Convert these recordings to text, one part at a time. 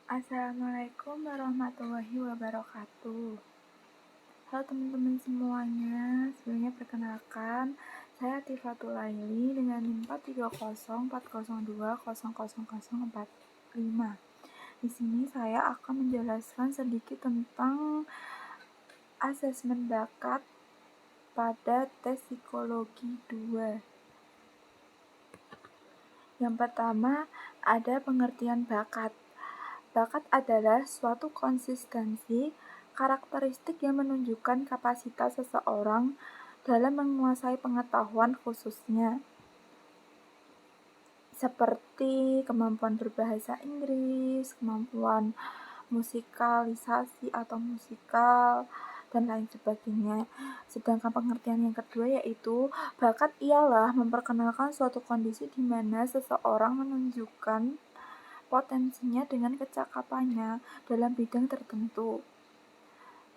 Assalamualaikum warahmatullahi wabarakatuh. Halo teman-teman semuanya, sebelumnya perkenalkan, saya Tifatul Laili dengan NIM 4304002000045. Di sini saya akan menjelaskan sedikit tentang asesmen bakat pada tes psikologi 2. Yang pertama, ada pengertian bakat. Bakat adalah suatu konsistensi karakteristik yang menunjukkan kapasitas seseorang dalam menguasai pengetahuan khususnya, seperti kemampuan berbahasa Inggris, kemampuan musikalisasi atau musikal, dan lain sebagainya. Sedangkan pengertian yang kedua yaitu bakat ialah memperkenalkan suatu kondisi di mana seseorang menunjukkan potensinya dengan kecakapannya dalam bidang tertentu.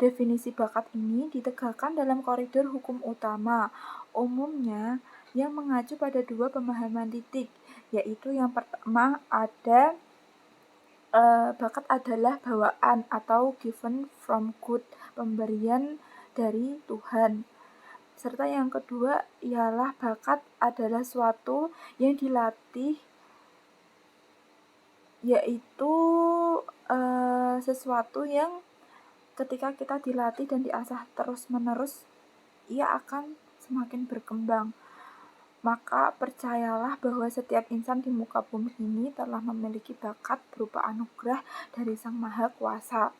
Definisi bakat ini ditegakkan dalam koridor hukum utama, umumnya yang mengacu pada dua pemahaman titik, yaitu yang pertama ada bakat adalah bawaan atau given from God, pemberian dari Tuhan. Serta yang kedua ialah bakat adalah suatu yang dilatih, yaitu sesuatu yang ketika kita dilatih dan diasah terus-menerus, ia akan semakin berkembang. Maka percayalah bahwa setiap insan di muka bumi ini telah memiliki bakat berupa anugerah dari Sang Maha Kuasa.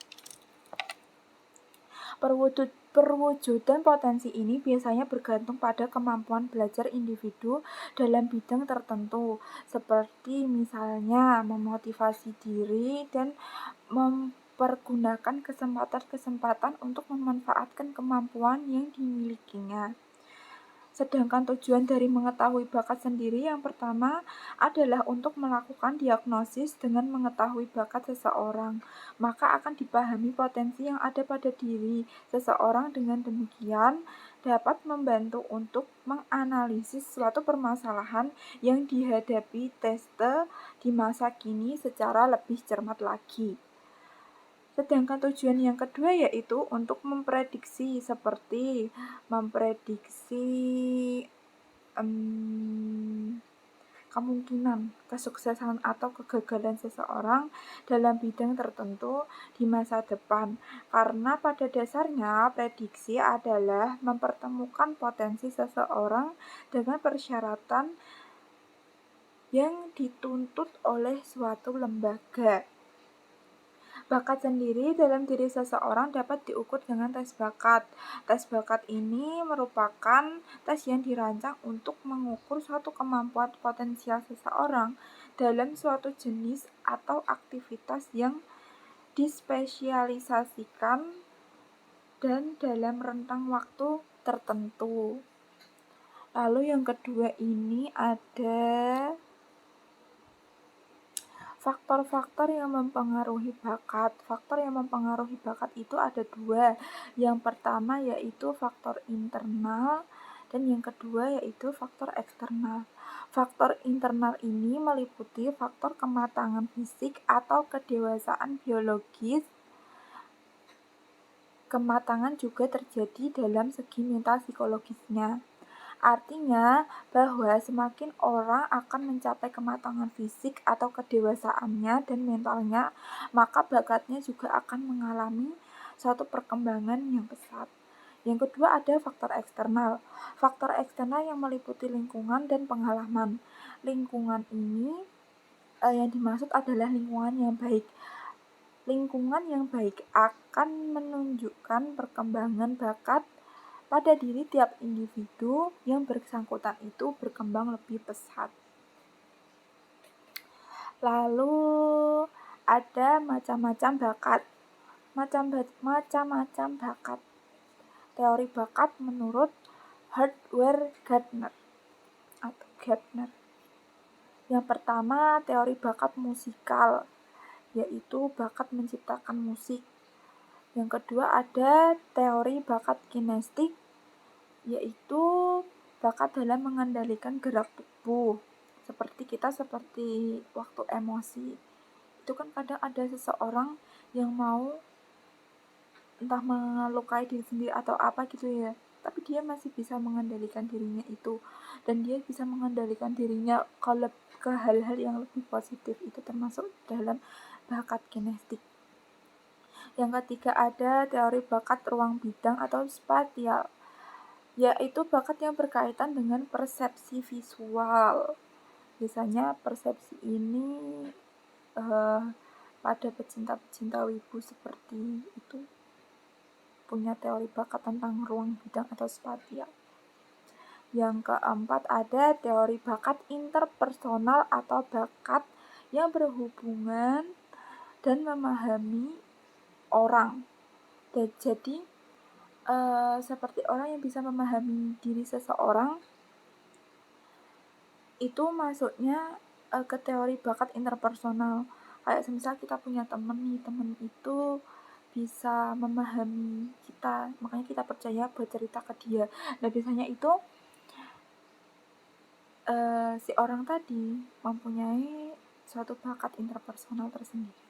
Perwujudan potensi ini biasanya bergantung pada kemampuan belajar individu dalam bidang tertentu, seperti misalnya memotivasi diri dan mempergunakan kesempatan-kesempatan untuk memanfaatkan kemampuan yang dimilikinya. Sedangkan tujuan dari mengetahui bakat sendiri yang pertama adalah untuk melakukan diagnosis dengan mengetahui bakat seseorang. Maka akan dipahami potensi yang ada pada diri seseorang, dengan demikian dapat membantu untuk menganalisis suatu permasalahan yang dihadapi teste di masa kini secara lebih cermat lagi. Sedangkan tujuan yang kedua yaitu untuk memprediksi, seperti memprediksi kemungkinan kesuksesan atau kegagalan seseorang dalam bidang tertentu di masa depan. Karena pada dasarnya prediksi adalah mempertemukan potensi seseorang dengan persyaratan yang dituntut oleh suatu lembaga. Bakat sendiri dalam diri seseorang dapat diukur dengan tes bakat. Tes bakat ini merupakan tes yang dirancang untuk mengukur suatu kemampuan potensial seseorang dalam suatu jenis atau aktivitas yang dispesialisasikan dan dalam rentang waktu tertentu. Lalu yang kedua ini ada faktor-faktor yang mempengaruhi bakat. Faktor yang mempengaruhi bakat itu ada dua. Yang pertama yaitu faktor internal, dan yang kedua yaitu faktor eksternal. Faktor internal ini meliputi faktor kematangan fisik atau kedewasaan biologis. Kematangan juga terjadi dalam segi mental psikologisnya. Artinya bahwa semakin orang akan mencapai kematangan fisik atau kedewasaannya dan mentalnya, maka bakatnya juga akan mengalami suatu perkembangan yang pesat. Yang kedua ada faktor eksternal. Faktor eksternal yang meliputi lingkungan dan pengalaman. Lingkungan ini yang dimaksud adalah lingkungan yang baik. Lingkungan yang baik akan menunjukkan perkembangan bakat pada diri tiap individu yang bersangkutan itu berkembang lebih pesat. Lalu ada macam-macam bakat. Macam-macam bakat. Teori bakat menurut Howard Gardner atau Gardner. Yang pertama, teori bakat musikal, yaitu bakat menciptakan musik. Yang kedua ada teori bakat kinestik, yaitu bakat dalam mengendalikan gerak tubuh, seperti waktu emosi. Itu kan kadang ada seseorang yang mau entah melukai diri sendiri atau apa gitu ya, tapi dia masih bisa mengendalikan dirinya itu, dan dia bisa mengendalikan dirinya ke hal-hal yang lebih positif. Itu termasuk dalam bakat kinestik. Yang ketiga ada teori bakat ruang bidang atau spatial, yaitu bakat yang berkaitan dengan persepsi visual. Biasanya persepsi ini pada pecinta-pecinta wibu seperti itu punya teori bakat tentang ruang bidang atau spasial. Yang keempat ada teori bakat interpersonal atau bakat yang berhubungan dan memahami orang. Dan jadi seperti orang yang bisa memahami diri seseorang, itu masuknya ke teori bakat interpersonal. Kayak semisal kita punya temen nih, temen itu bisa memahami kita, makanya kita percaya buat cerita ke dia. Nah biasanya itu si orang tadi mempunyai suatu bakat interpersonal tersendiri.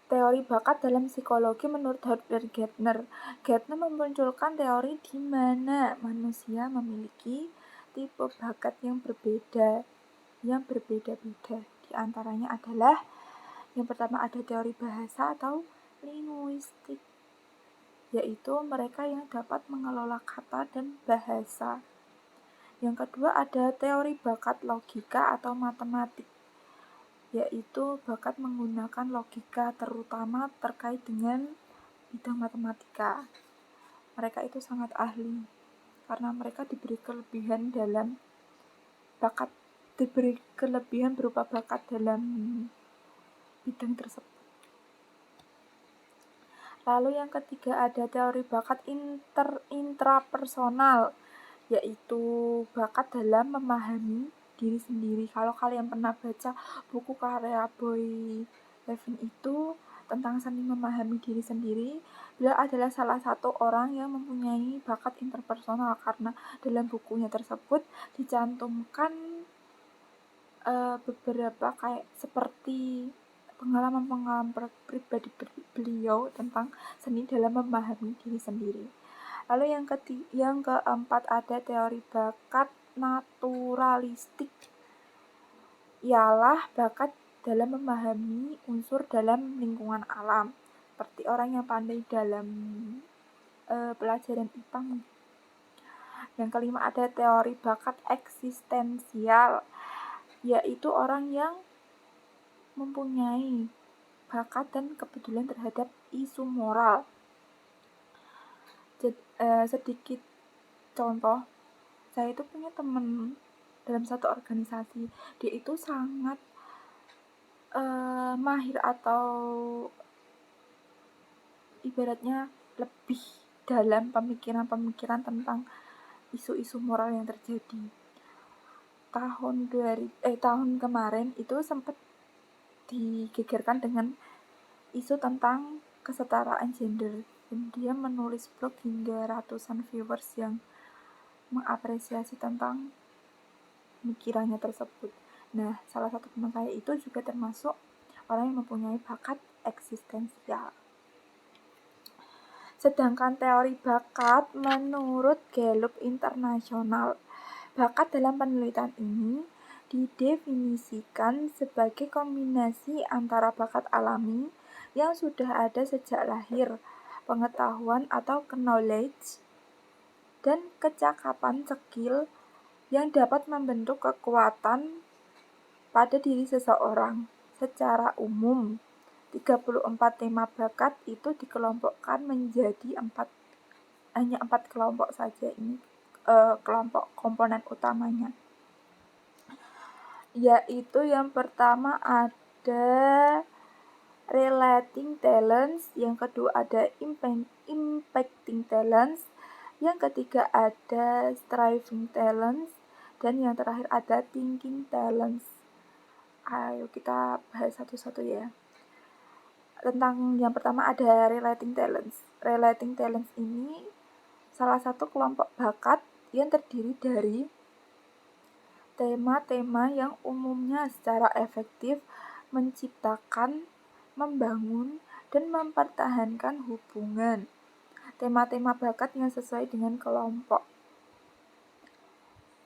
Teori bakat dalam psikologi menurut Herbert Gardner. Gardner memunculkan teori di mana manusia memiliki tipe bakat yang berbeda-beda. Di antaranya adalah yang pertama ada teori bahasa atau linguistik, yaitu mereka yang dapat mengelola kata dan bahasa. Yang kedua ada teori bakat logika atau matematik, yaitu bakat menggunakan logika terutama terkait dengan bidang matematika. Mereka itu sangat ahli karena mereka diberi kelebihan berupa bakat dalam bidang tersebut. Lalu yang ketiga ada teori bakat intrapersonal, yaitu bakat dalam memahami diri sendiri. Kalau kalian pernah baca buku karya Boy Levin itu tentang seni memahami diri sendiri, beliau adalah salah satu orang yang mempunyai bakat interpersonal karena dalam bukunya tersebut dicantumkan beberapa kayak seperti pengalaman pribadi beliau tentang seni dalam memahami diri sendiri. Lalu yang keempat ada teori bakat naturalistik, ialah bakat dalam memahami unsur dalam lingkungan alam, seperti orang yang pandai dalam pelajaran IPA. Yang kelima ada teori bakat eksistensial, yaitu orang yang mempunyai bakat dan kepedulian terhadap isu moral. Sedikit contoh, saya itu punya teman dalam satu organisasi, dia itu sangat mahir atau ibaratnya lebih dalam pemikiran tentang isu-isu moral yang terjadi. Tahun kemarin itu sempat digegerkan dengan isu tentang kesetaraan gender, dan dia menulis blog hingga ratusan viewers yang mengapresiasi tentang pemikirannya tersebut. Nah, salah satu teman saya itu juga termasuk orang yang mempunyai bakat eksistensial. Sedangkan teori bakat menurut Gallup Internasional, bakat dalam penelitian ini didefinisikan sebagai kombinasi antara bakat alami yang sudah ada sejak lahir, pengetahuan atau knowledge, dan kecakapan skill yang dapat membentuk kekuatan pada diri seseorang. Secara umum, 34 tema bakat itu dikelompokkan menjadi hanya 4 kelompok saja. Ini kelompok komponen utamanya, yaitu yang pertama ada relating talents, yang kedua ada impacting talents, yang ketiga ada striving talents, dan yang terakhir ada thinking talents. Ayo kita bahas satu-satu ya. Tentang yang pertama ada relating talents. Relating talents ini salah satu kelompok bakat yang terdiri dari tema-tema yang umumnya secara efektif menciptakan, membangun, dan mempertahankan hubungan. Tema-tema bakat yang sesuai dengan kelompok.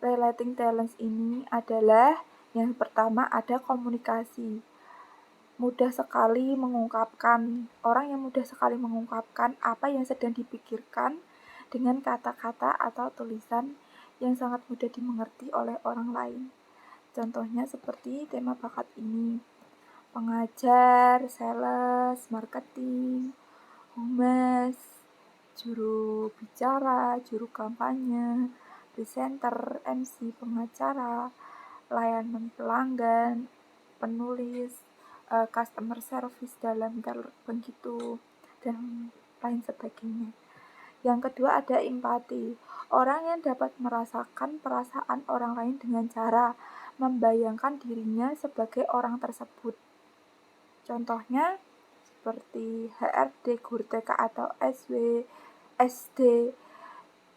Relating talents ini adalah yang pertama ada komunikasi. Mudah sekali mengungkapkan. Orang yang mudah sekali mengungkapkan apa yang sedang dipikirkan dengan kata-kata atau tulisan yang sangat mudah dimengerti oleh orang lain. Contohnya seperti tema bakat ini. Pengajar, sales, marketing, humas, juru bicara, juru kampanye, presenter, MC, pengacara, layanan pelanggan, penulis, customer service dalam begitu, dan lain sebagainya. Yang kedua ada empati. Orang yang dapat merasakan perasaan orang lain dengan cara membayangkan dirinya sebagai orang tersebut. Contohnya seperti HRD, guru TK atau SD,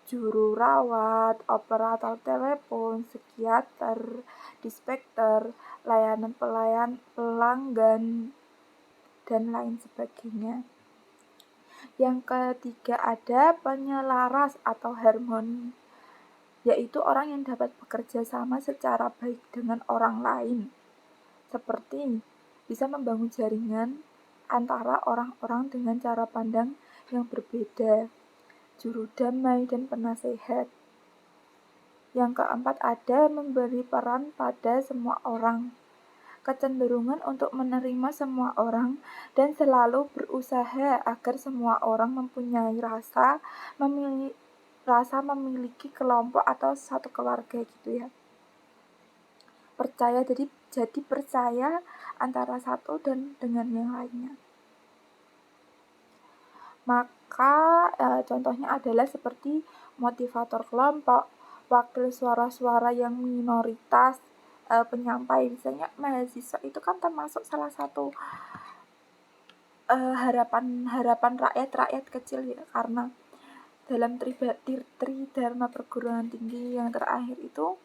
juru rawat, operator telepon, psikiater, dispekter, layanan pelanggan, dan lain sebagainya. Yang ketiga ada penyelaras atau harmoni, yaitu orang yang dapat bekerja sama secara baik dengan orang lain, seperti bisa membangun jaringan antara orang-orang dengan cara pandang yang berbeda, juru damai dan penasehat. Yang keempat ada memberi peran pada semua orang, kecenderungan untuk menerima semua orang dan selalu berusaha agar semua orang mempunyai rasa memiliki kelompok atau satu keluarga gitu ya. Jadi percaya antara satu dan dengan yang lainnya. Maka contohnya adalah seperti motivator kelompok, wakil suara-suara yang minoritas, penyampai. Misalnya mahasiswa itu kan termasuk salah satu harapan rakyat kecil ya, karena dalam Tridharma perguruan tinggi yang terakhir itu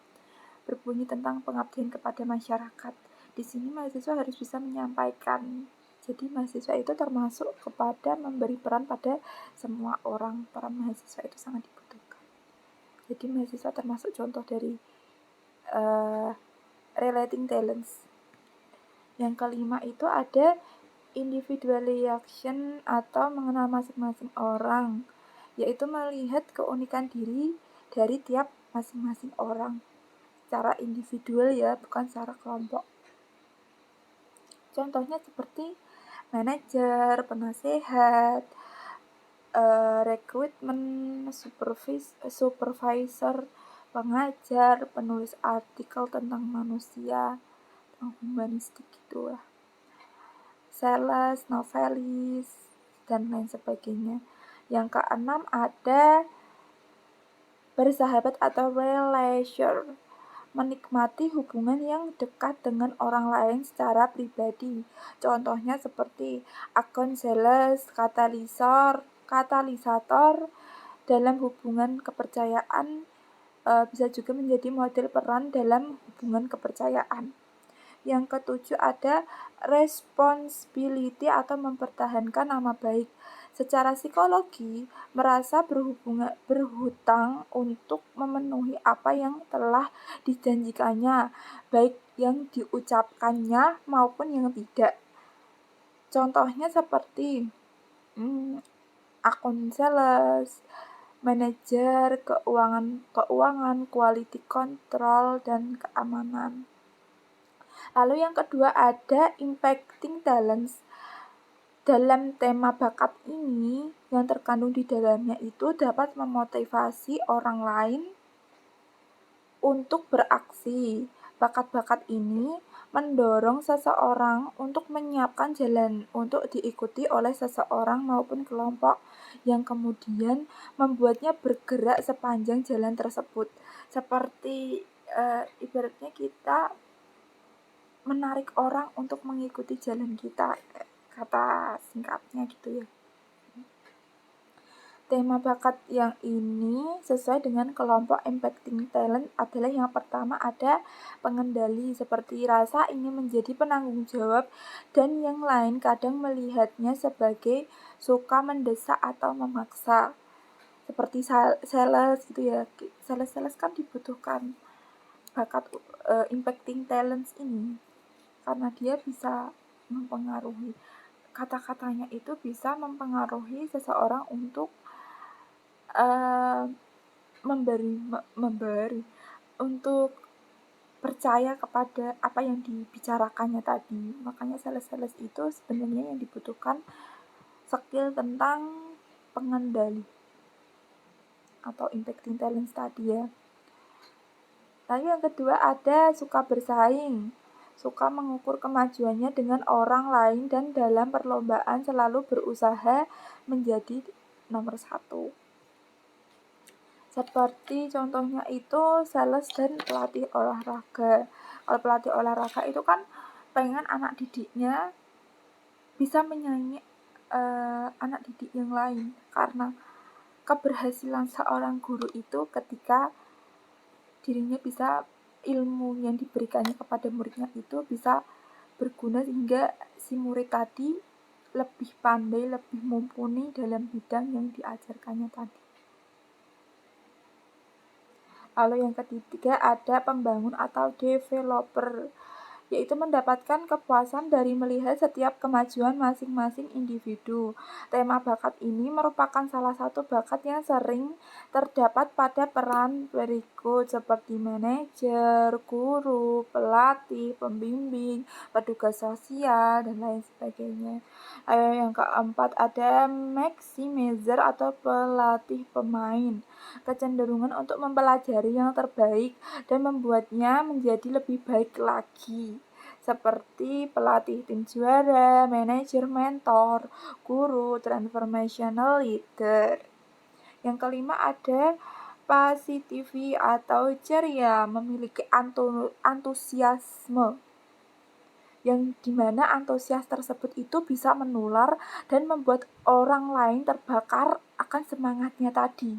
berbunyi tentang pengabdian kepada masyarakat. Di sini mahasiswa harus bisa menyampaikan. Jadi mahasiswa itu termasuk kepada memberi peran pada semua orang. Para mahasiswa itu sangat dibutuhkan. Jadi mahasiswa termasuk contoh dari relating talents. Yang kelima itu ada individual reaction atau mengenal masing-masing orang, yaitu melihat keunikan diri dari tiap masing-masing orang secara individual ya, bukan secara kelompok. Contohnya seperti manajer, penasehat, rekrutmen, supervisor, pengajar, penulis artikel tentang manusia, tentang humanistik gitu lah, sales, novelis, dan lain sebagainya. Yang keenam ada bersahabat atau relation, menikmati hubungan yang dekat dengan orang lain secara pribadi. Contohnya seperti akun sales, katalisator dalam hubungan kepercayaan, bisa juga menjadi model peran dalam hubungan kepercayaan. Yang ketujuh ada responsibility atau mempertahankan nama baik. Secara psikologi, merasa berhutang untuk memenuhi apa yang telah dijanjikannya, baik yang diucapkannya maupun yang tidak. Contohnya seperti akun sales, manajer keuangan, quality control, dan keamanan. Lalu yang kedua ada impacting talents. Dalam tema bakat ini yang terkandung di dalamnya itu dapat memotivasi orang lain untuk beraksi. Bakat-bakat ini mendorong seseorang untuk menyiapkan jalan untuk diikuti oleh seseorang maupun kelompok yang kemudian membuatnya bergerak sepanjang jalan tersebut. Seperti ibaratnya kita menarik orang untuk mengikuti jalan kita, kata singkatnya gitu ya. Tema bakat yang ini sesuai dengan kelompok impacting talent adalah yang pertama ada pengendali, seperti rasa ingin menjadi penanggung jawab, dan yang lain kadang melihatnya sebagai suka mendesak atau memaksa. Seperti sales gitu ya, sales kan dibutuhkan bakat impacting talents ini karena dia bisa mempengaruhi, kata-katanya itu bisa mempengaruhi seseorang untuk memberi untuk percaya kepada apa yang dibicarakannya tadi. Makanya sales itu sebenarnya yang dibutuhkan skill tentang pengendali atau impacting talents tadi ya. Lalu yang kedua ada suka bersaing, suka mengukur kemajuannya dengan orang lain dan dalam perlombaan selalu berusaha menjadi nomor 1. Seperti contohnya itu sales dan pelatih olahraga. Kalau pelatih olahraga itu kan pengen anak didiknya bisa menyaingi anak didik yang lain, karena keberhasilan seorang guru itu ketika dirinya bisa, ilmu yang diberikannya kepada muridnya itu bisa berguna sehingga si murid tadi lebih pandai, lebih mumpuni dalam bidang yang diajarkannya tadi. Lalu yang ketiga ada pembangun atau developer, yaitu mendapatkan kepuasan dari melihat setiap kemajuan masing-masing individu. Tema bakat ini merupakan salah satu bakat yang sering terdapat pada peran berikut seperti manajer, guru, pelatih, pembimbing, petugas sosial, dan lain sebagainya. Yang keempat ada maximizer atau pelatih pemain, kecenderungan untuk mempelajari yang terbaik dan membuatnya menjadi lebih baik lagi, seperti pelatih tim juara, manajer, mentor, guru, transformational leader. Yang kelima ada positivity atau ceria, memiliki antusiasme, yang dimana antusias tersebut itu bisa menular dan membuat orang lain terbakar akan semangatnya tadi.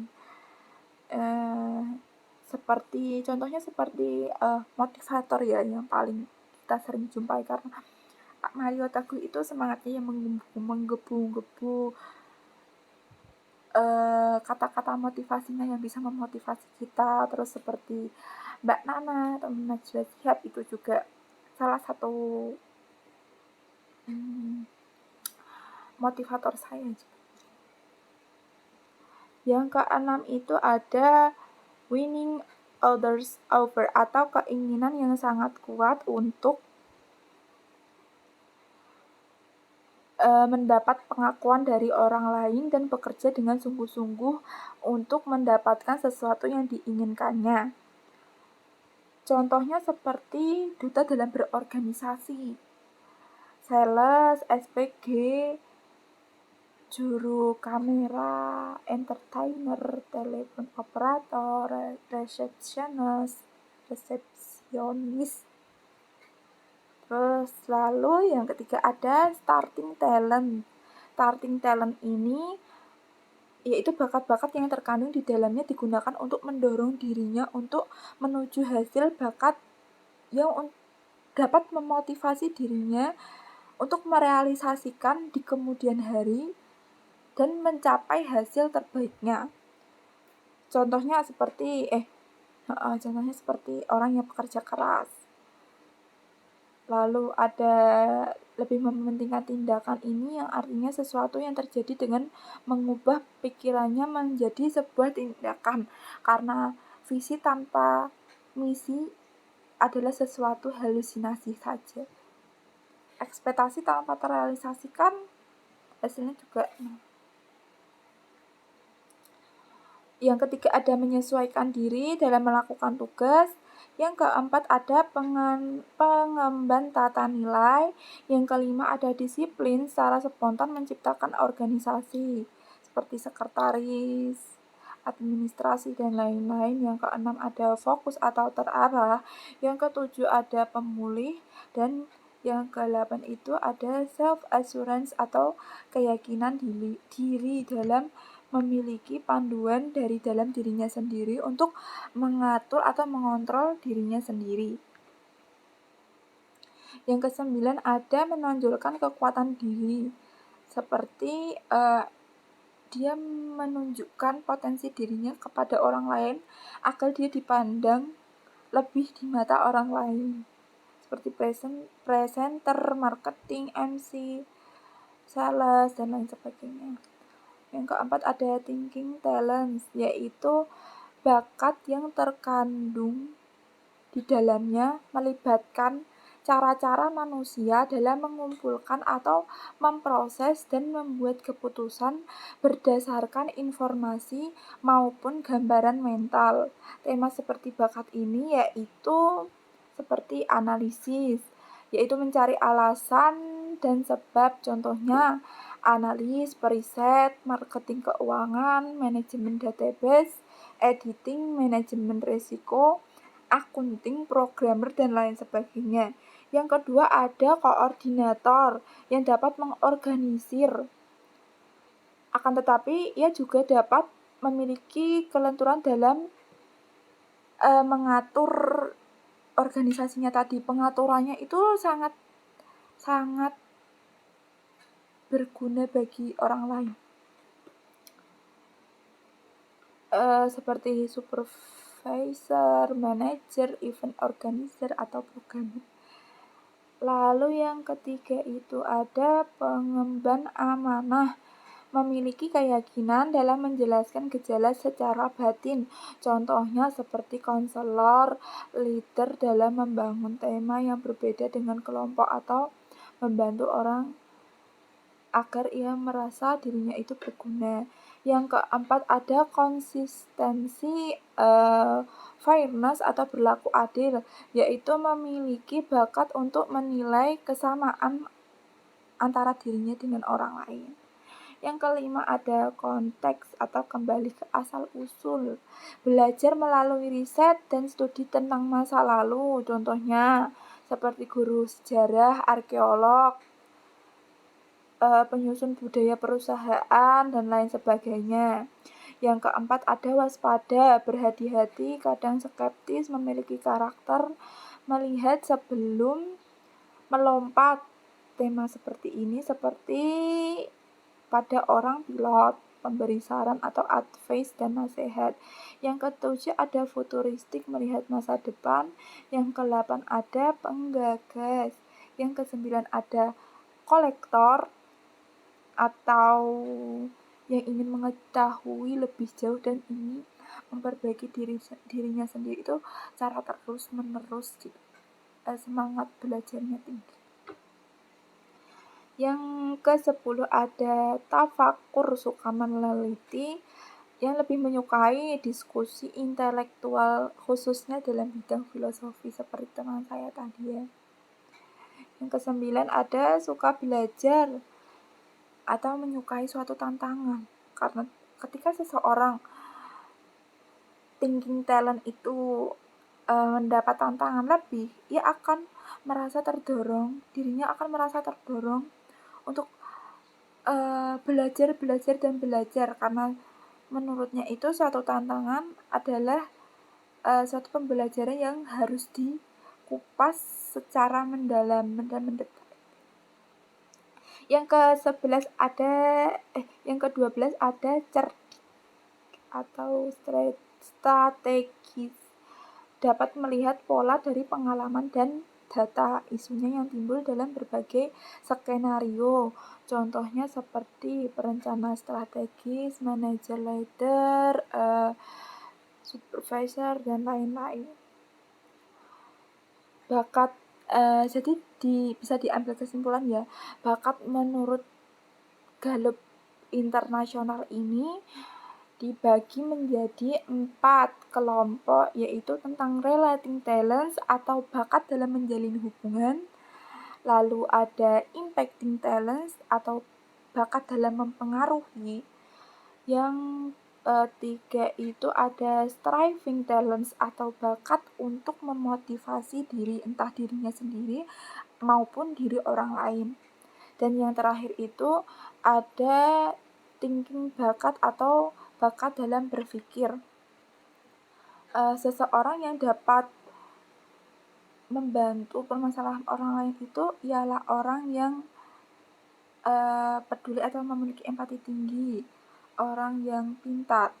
Contohnya seperti motivator ya, yang paling kita sering jumpai, karena Pak Mario Teguh itu semangatnya yang menggebu-gebu, kata-kata motivasinya yang bisa memotivasi kita. Terus seperti Mbak Nana atau Najwa Shihab itu juga salah satu motivator saya. Yang keenam itu ada winning others over, atau keinginan yang sangat kuat untuk mendapat pengakuan dari orang lain dan bekerja dengan sungguh-sungguh untuk mendapatkan sesuatu yang diinginkannya. Contohnya seperti duta dalam berorganisasi, sales, SPG, juru kamera, entertainer, telepon operator, resepsionis. Terus lalu yang ketiga ada starting talent. Starting talent ini yaitu bakat-bakat yang terkandung di dalamnya digunakan untuk mendorong dirinya untuk menuju hasil bakat yang dapat memotivasi dirinya untuk merealisasikan di kemudian hari dan mencapai hasil terbaiknya. Contohnya seperti orang yang bekerja keras. Lalu ada lebih mementingkan tindakan ini, yang artinya sesuatu yang terjadi dengan mengubah pikirannya menjadi sebuah tindakan, karena visi tanpa misi adalah sesuatu halusinasi saja. Ekspektasi tanpa terrealisasikan hasilnya juga. Yang ketiga ada menyesuaikan diri dalam melakukan tugas. Yang keempat ada pengemban tata nilai. Yang kelima ada disiplin secara spontan menciptakan organisasi seperti sekretaris, administrasi, dan lain-lain. Yang keenam ada fokus atau terarah. Yang ketujuh ada pemulih. Dan yang ke-8 itu ada self assurance atau keyakinan diri dalam memiliki panduan dari dalam dirinya sendiri untuk mengatur atau mengontrol dirinya sendiri. Yang kesembilan ada menonjolkan kekuatan diri, seperti dia menunjukkan potensi dirinya kepada orang lain agar dia dipandang lebih di mata orang lain, seperti presenter, marketing, MC, sales, dan lain sebagainya. Yang keempat ada thinking talents, yaitu bakat yang terkandung di dalamnya melibatkan cara-cara manusia dalam mengumpulkan atau memproses dan membuat keputusan berdasarkan informasi maupun gambaran mental. Tema seperti bakat ini yaitu seperti analisis, yaitu mencari alasan dan sebab, contohnya analis, periset, marketing keuangan, manajemen database, editing, manajemen risiko, akunting, programmer, dan lain sebagainya. Yang kedua ada koordinator yang dapat mengorganisir. Akan tetapi ia juga dapat memiliki kelenturan dalam mengatur organisasinya tadi. Pengaturannya itu sangat berguna bagi orang lain. Seperti supervisor, manager, event organizer, atau programmer. Lalu yang ketiga itu ada pengemban amanah, memiliki keyakinan dalam menjelaskan gejala secara batin. Contohnya seperti konselor, leader dalam membangun tema yang berbeda dengan kelompok atau membantu orang agar ia merasa dirinya itu berguna. Yang keempat ada konsistensi, fairness atau berlaku adil, yaitu memiliki bakat untuk menilai kesamaan antara dirinya dengan orang lain. Yang kelima ada konteks atau kembali ke asal-usul, belajar melalui riset dan studi tentang masa lalu, contohnya seperti guru sejarah, arkeolog, penyusun budaya perusahaan, dan lain sebagainya. Yang keempat ada waspada, berhati-hati, kadang skeptis, memiliki karakter, melihat sebelum melompat. Tema seperti ini seperti pada orang pilot, pemberi saran atau advice dan nasihat. Yang ketujuh ada futuristik, melihat masa depan. Yang kedelapan ada penggagas. Yang kesembilan ada kolektor atau yang ingin mengetahui lebih jauh dan ingin memperbaiki dirinya sendiri, itu cara terus menerus gitu. Semangat belajarnya tinggi. Yang ke-10 ada tafakur, suka meneliti, yang lebih menyukai diskusi intelektual khususnya dalam bidang filosofi seperti teman saya tadi ya. Yang ke-9 ada suka belajar atau menyukai suatu tantangan, karena ketika seseorang thinking talent itu mendapat tantangan lebih, ia akan merasa terdorong, dirinya akan merasa terdorong untuk belajar karena menurutnya itu suatu tantangan adalah suatu pembelajaran yang harus dikupas secara mendalam dan mendetil. Yang ke-11 ada yang ke-12 ada cerdik atau strategis, dapat melihat pola dari pengalaman dan data isunya yang timbul dalam berbagai skenario. Contohnya seperti perencana strategis, manajer leader, supervisor, dan lain-lain. Bakat jadi bisa diambil kesimpulan ya, bakat menurut Gallup internasional ini dibagi menjadi 4 kelompok, yaitu tentang relating talents atau bakat dalam menjalin hubungan, lalu ada impacting talents atau bakat dalam mempengaruhi, yang 3 itu ada striving talents atau bakat untuk memotivasi diri, entah dirinya sendiri maupun diri orang lain. Dan yang terakhir itu ada thinking bakat atau bakat dalam berpikir. Seseorang yang dapat membantu permasalahan orang lain itu ialah orang yang peduli atau memiliki empati tinggi, orang yang pintar.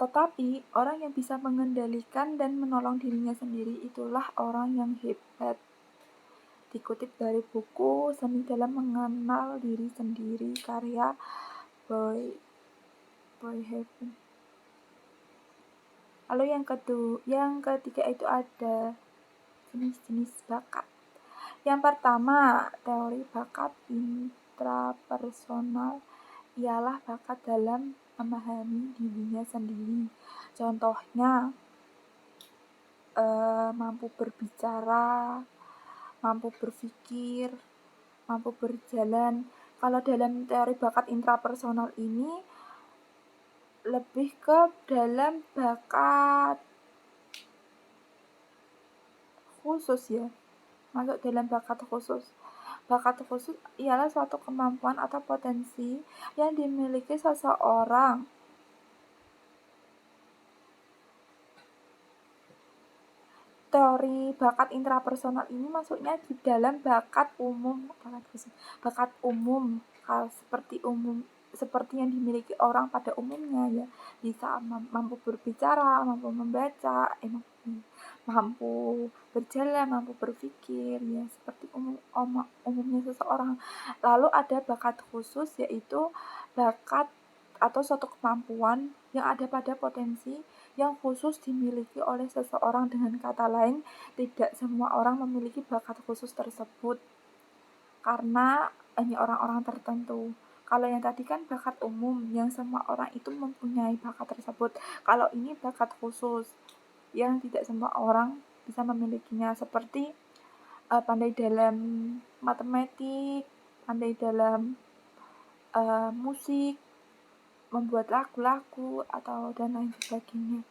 Tetapi orang yang bisa mengendalikan dan menolong dirinya sendiri itulah orang yang hebat. Dikutip dari buku Seni Dalam Mengenal Diri Sendiri karya Boyhoven. Lalu yang ketiga itu ada jenis-jenis bakat. Yang pertama, teori bakat intrapersonal ialah bakat dalam memahami dirinya sendiri. Contohnya, mampu berbicara, mampu berpikir, mampu berjalan. Kalau dalam teori bakat intrapersonal ini lebih ke dalam bakat khusus ya. Masuk dalam bakat khusus. Bakat khusus ialah suatu kemampuan atau potensi yang dimiliki seseorang. Teori bakat intrapersonal ini maksudnya di dalam bakat umum, seperti yang dimiliki orang pada umumnya ya, bisa mampu berbicara, mampu membaca, mampu berjalan, mampu berpikir ya, seperti umumnya seseorang. Lalu ada bakat khusus, yaitu bakat atau suatu kemampuan yang ada pada potensi yang khusus dimiliki oleh seseorang. Dengan kata lain, tidak semua orang memiliki bakat khusus tersebut karena hanya orang-orang tertentu. Kalau yang tadi kan bakat umum yang semua orang itu mempunyai bakat tersebut. Kalau ini bakat khusus yang tidak semua orang bisa memilikinya, seperti pandai dalam matematik, pandai dalam musik, membuat lagu-lagu atau dan lain sebagainya.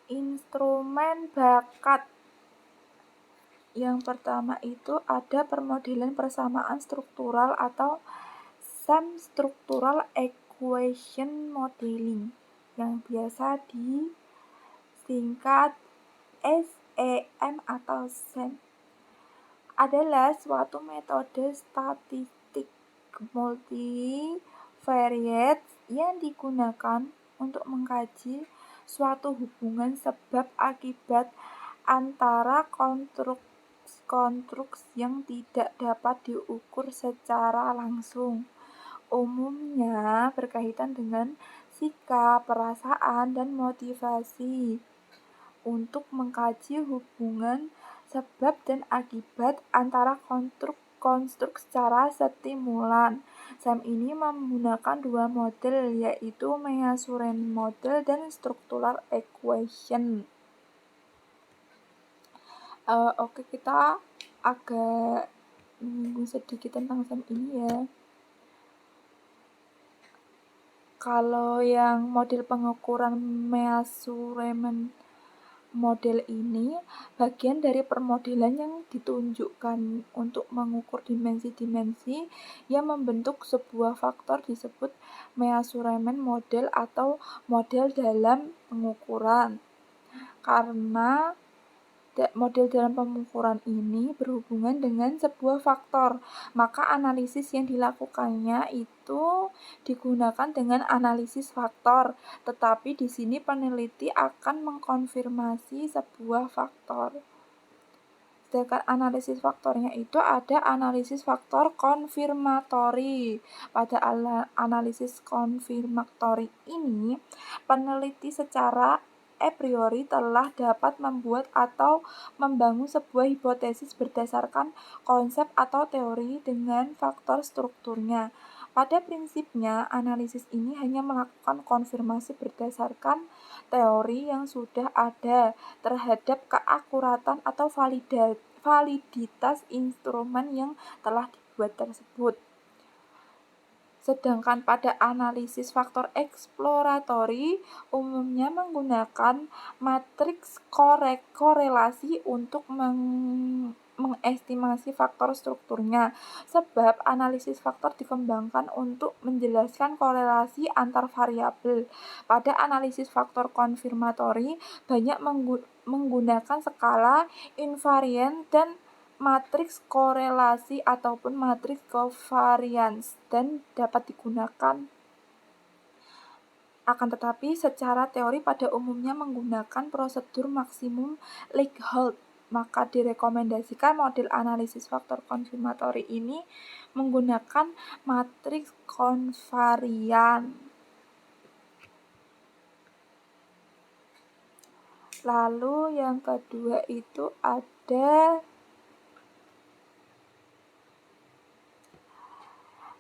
Instrumen bakat. Yang pertama itu ada permodelan persamaan struktural atau sum-structural equation modeling yang biasa disingkat SEM atau SEM. Adalah suatu metode statistik multivariate yang digunakan untuk mengkaji suatu hubungan sebab akibat antara konstruksi yang tidak dapat diukur secara langsung. Umumnya berkaitan dengan sikap, perasaan, dan motivasi. Untuk mengkaji hubungan sebab dan akibat antara konstruk secara stimulan. SEM ini menggunakan dua model, yaitu Measuring model dan Structural equation. Oke, kita agak menyinggung sedikit tentang SEM ini ya. Kalau yang model pengukuran measurement model ini bagian dari permodelan yang ditunjukkan untuk mengukur dimensi-dimensi yang membentuk sebuah faktor disebut measurement model atau model dalam pengukuran. Karena model dalam pengukuran ini berhubungan dengan sebuah faktor, maka analisis yang dilakukannya itu digunakan dengan analisis faktor. Tetapi di sini peneliti akan mengkonfirmasi sebuah faktor. Sedangkan analisis faktornya itu ada analisis faktor konfirmatori. Pada analisis konfirmatori ini, peneliti secara a priori telah dapat membuat atau membangun sebuah hipotesis berdasarkan konsep atau teori dengan faktor strukturnya. Pada prinsipnya, analisis ini hanya melakukan konfirmasi berdasarkan teori yang sudah ada terhadap keakuratan atau validitas instrumen yang telah dibuat tersebut. Sedangkan pada analisis faktor eksploratori umumnya menggunakan matriks korelasi untuk mengestimasi faktor strukturnya. Sebab analisis faktor dikembangkan untuk menjelaskan korelasi antar variabel. Pada analisis faktor konfirmatori, banyak menggunakan skala invariant dan matriks korelasi ataupun matriks covariance dan dapat digunakan. Akan tetapi, secara teori pada umumnya menggunakan prosedur maksimum Likholt. Maka direkomendasikan model analisis faktor konfirmatori ini menggunakan matriks konvarian. Lalu yang kedua itu ada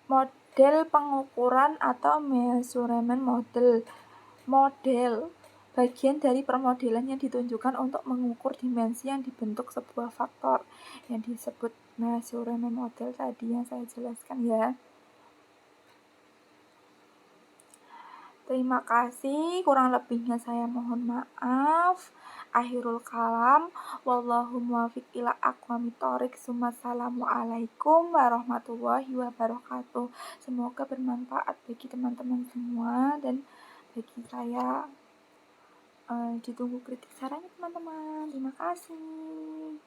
model pengukuran atau measurement model. Bagian dari permodelan yang ditunjukkan untuk mengukur dimensi yang dibentuk sebuah faktor yang disebut measurement model tadi yang saya jelaskan ya. Terima kasih, kurang lebihnya saya mohon maaf. Akhirul kalam, wallahu muwaffiq ila aqwamit thoriq. Assalamualaikum warahmatullahi wabarakatuh. Semoga bermanfaat bagi teman-teman semua dan bagi saya. Ditunggu kritik sarannya teman-teman. Terima kasih.